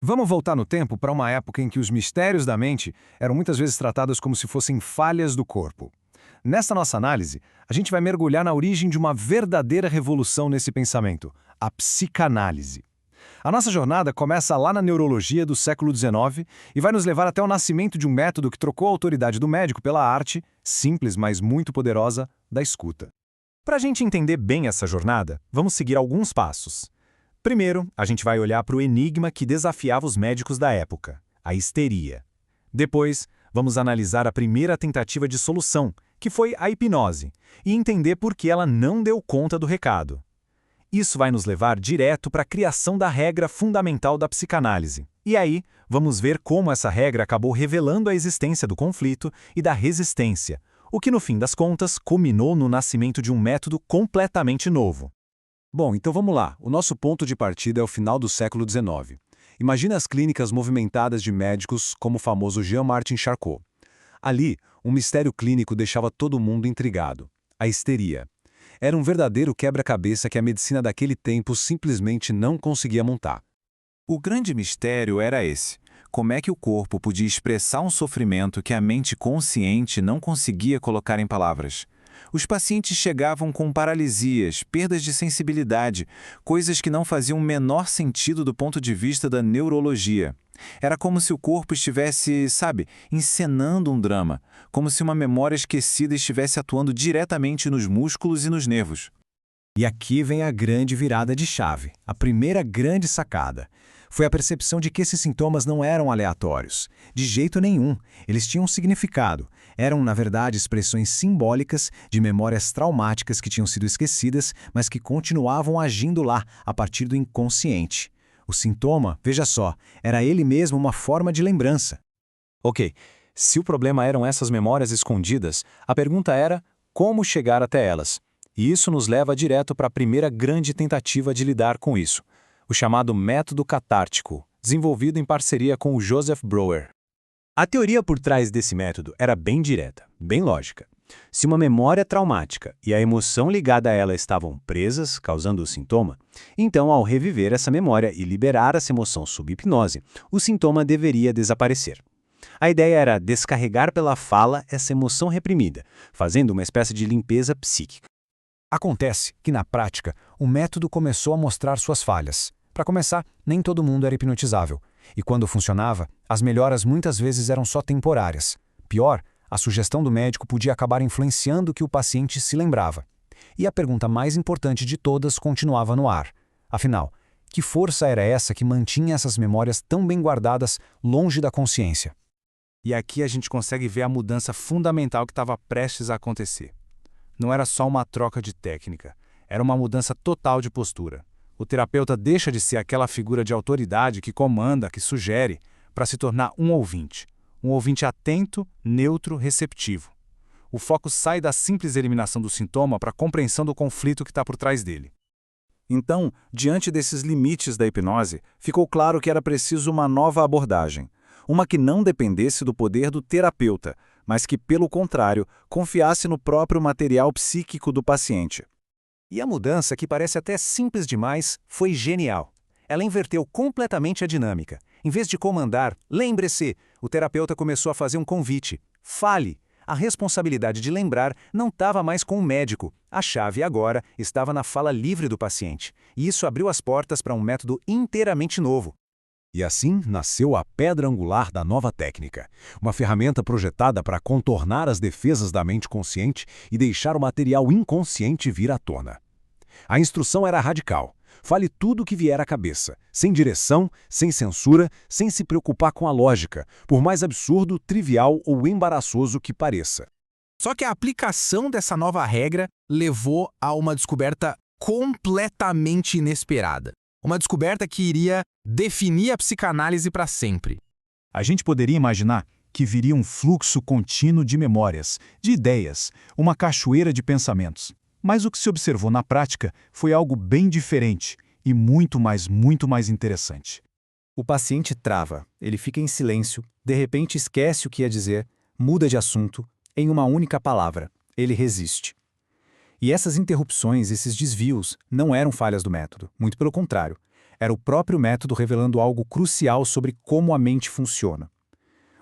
Vamos voltar no tempo para uma época em que os mistérios da mente eram muitas vezes tratados como se fossem falhas do corpo. Nessa nossa análise, a gente vai mergulhar na origem de uma verdadeira revolução nesse pensamento, a psicanálise. A nossa jornada começa lá na neurologia do século XIX e vai nos levar até o nascimento de um método que trocou a autoridade do médico pela arte, simples mas muito poderosa, da escuta. Para a gente entender bem essa jornada, vamos seguir alguns passos. Primeiro, a gente vai olhar para o enigma que desafiava os médicos da época, a histeria. Depois, vamos analisar a primeira tentativa de solução, que foi a hipnose, e entender por que ela não deu conta do recado. Isso vai nos levar direto para a criação da regra fundamental da psicanálise. E aí, vamos ver como essa regra acabou revelando a existência do conflito e da resistência, o que no fim das contas culminou no nascimento de um método completamente novo. Bom, então vamos lá. O nosso ponto de partida é o final do século XIX. Imagina as clínicas movimentadas de médicos como o famoso Jean-Martin Charcot. Ali, um mistério clínico deixava todo mundo intrigado: a histeria. Era um verdadeiro quebra-cabeça que a medicina daquele tempo simplesmente não conseguia montar. O grande mistério era esse: como é que o corpo podia expressar um sofrimento que a mente consciente não conseguia colocar em palavras? Os pacientes chegavam com paralisias, perdas de sensibilidade, coisas que não faziam o menor sentido do ponto de vista da neurologia. Era como se o corpo estivesse, encenando um drama, como se uma memória esquecida estivesse atuando diretamente nos músculos e nos nervos. E aqui vem a grande virada de chave, a primeira grande sacada. Foi a percepção de que esses sintomas não eram aleatórios. De jeito nenhum. Eles tinham um significado. Eram, na verdade, expressões simbólicas de memórias traumáticas que tinham sido esquecidas, mas que continuavam agindo lá, a partir do inconsciente. O sintoma, veja só, era ele mesmo uma forma de lembrança. Ok, se o problema eram essas memórias escondidas, a pergunta era como chegar até elas. E isso nos leva direto para a primeira grande tentativa de lidar com isso, o chamado método catártico, desenvolvido em parceria com o Joseph Breuer. A teoria por trás desse método era bem direta, bem lógica. Se uma memória traumática e a emoção ligada a ela estavam presas, causando o sintoma, então ao reviver essa memória e liberar essa emoção sob hipnose, o sintoma deveria desaparecer. A ideia era descarregar pela fala essa emoção reprimida, fazendo uma espécie de limpeza psíquica. Acontece que, na prática, o método começou a mostrar suas falhas. Para começar, nem todo mundo era hipnotizável. E quando funcionava, as melhoras muitas vezes eram só temporárias. Pior, a sugestão do médico podia acabar influenciando o que o paciente se lembrava. E a pergunta mais importante de todas continuava no ar. Afinal, que força era essa que mantinha essas memórias tão bem guardadas longe da consciência? E aqui a gente consegue ver a mudança fundamental que estava prestes a acontecer. Não era só uma troca de técnica, era uma mudança total de postura. O terapeuta deixa de ser aquela figura de autoridade que comanda, que sugere, para se tornar um ouvinte atento, neutro, receptivo. O foco sai da simples eliminação do sintoma para a compreensão do conflito que está por trás dele. Então, diante desses limites da hipnose, ficou claro que era preciso uma nova abordagem, uma que não dependesse do poder do terapeuta, mas que, pelo contrário, confiasse no próprio material psíquico do paciente. E a mudança, que parece até simples demais, foi genial. Ela inverteu completamente a dinâmica. Em vez de comandar, lembre-se, o terapeuta começou a fazer um convite. Fale! A responsabilidade de lembrar não estava mais com o médico. A chave agora estava na fala livre do paciente. E isso abriu as portas para um método inteiramente novo. E assim nasceu a pedra angular da nova técnica, uma ferramenta projetada para contornar as defesas da mente consciente e deixar o material inconsciente vir à tona. A instrução era radical. Fale tudo o que vier à cabeça, sem direção, sem censura, sem se preocupar com a lógica, por mais absurdo, trivial ou embaraçoso que pareça. Só que a aplicação dessa nova regra levou a uma descoberta completamente inesperada. Uma descoberta que iria definir a psicanálise para sempre. A gente poderia imaginar que viria um fluxo contínuo de memórias, de ideias, uma cachoeira de pensamentos. Mas o que se observou na prática foi algo bem diferente e muito mais interessante. O paciente trava, ele fica em silêncio, de repente esquece o que ia dizer, muda de assunto, em uma única palavra, ele resiste. E essas interrupções, esses desvios, não eram falhas do método, muito pelo contrário. Era o próprio método revelando algo crucial sobre como a mente funciona.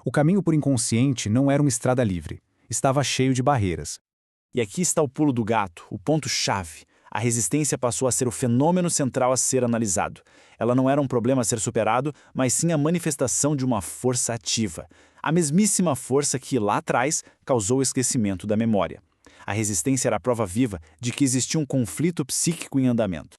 O caminho por inconsciente não era uma estrada livre. Estava cheio de barreiras. E aqui está o pulo do gato, o ponto-chave. A resistência passou a ser o fenômeno central a ser analisado. Ela não era um problema a ser superado, mas sim a manifestação de uma força ativa. A mesmíssima força que, lá atrás, causou o esquecimento da memória. A resistência era a prova viva de que existia um conflito psíquico em andamento.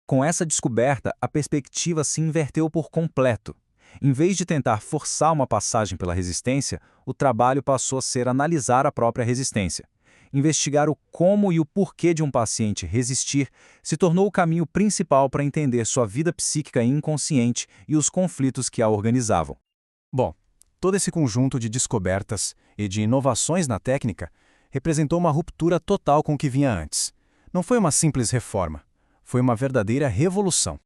Com essa descoberta, a perspectiva se inverteu por completo. Em vez de tentar forçar uma passagem pela resistência, o trabalho passou a ser analisar a própria resistência. Investigar o como e o porquê de um paciente resistir se tornou o caminho principal para entender sua vida psíquica inconsciente e os conflitos que a organizavam. Bom, todo esse conjunto de descobertas e de inovações na técnica representou uma ruptura total com o que vinha antes. Não foi uma simples reforma, foi uma verdadeira revolução.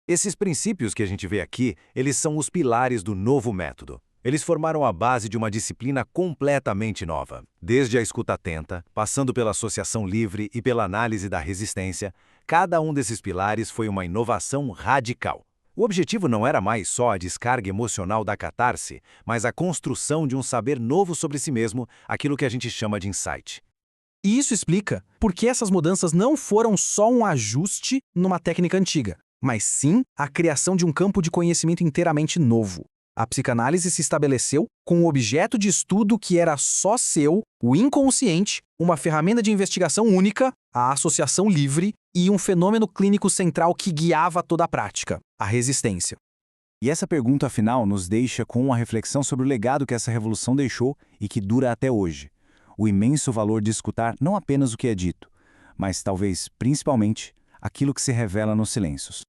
Esses princípios que a gente vê aqui, eles são os pilares do novo método. Eles formaram a base de uma disciplina completamente nova. Desde a escuta atenta, passando pela associação livre e pela análise da resistência, cada um desses pilares foi uma inovação radical. O objetivo não era mais só a descarga emocional da catarse, mas a construção de um saber novo sobre si mesmo, aquilo que a gente chama de insight. E isso explica por que essas mudanças não foram só um ajuste numa técnica antiga, mas sim a criação de um campo de conhecimento inteiramente novo. A psicanálise se estabeleceu com um objeto de estudo que era só seu, o inconsciente, uma ferramenta de investigação única, a associação livre e um fenômeno clínico central que guiava toda a prática, a resistência. E essa pergunta final nos deixa com uma reflexão sobre o legado que essa revolução deixou e que dura até hoje. O imenso valor de escutar não apenas o que é dito, mas talvez, principalmente, aquilo que se revela nos silêncios.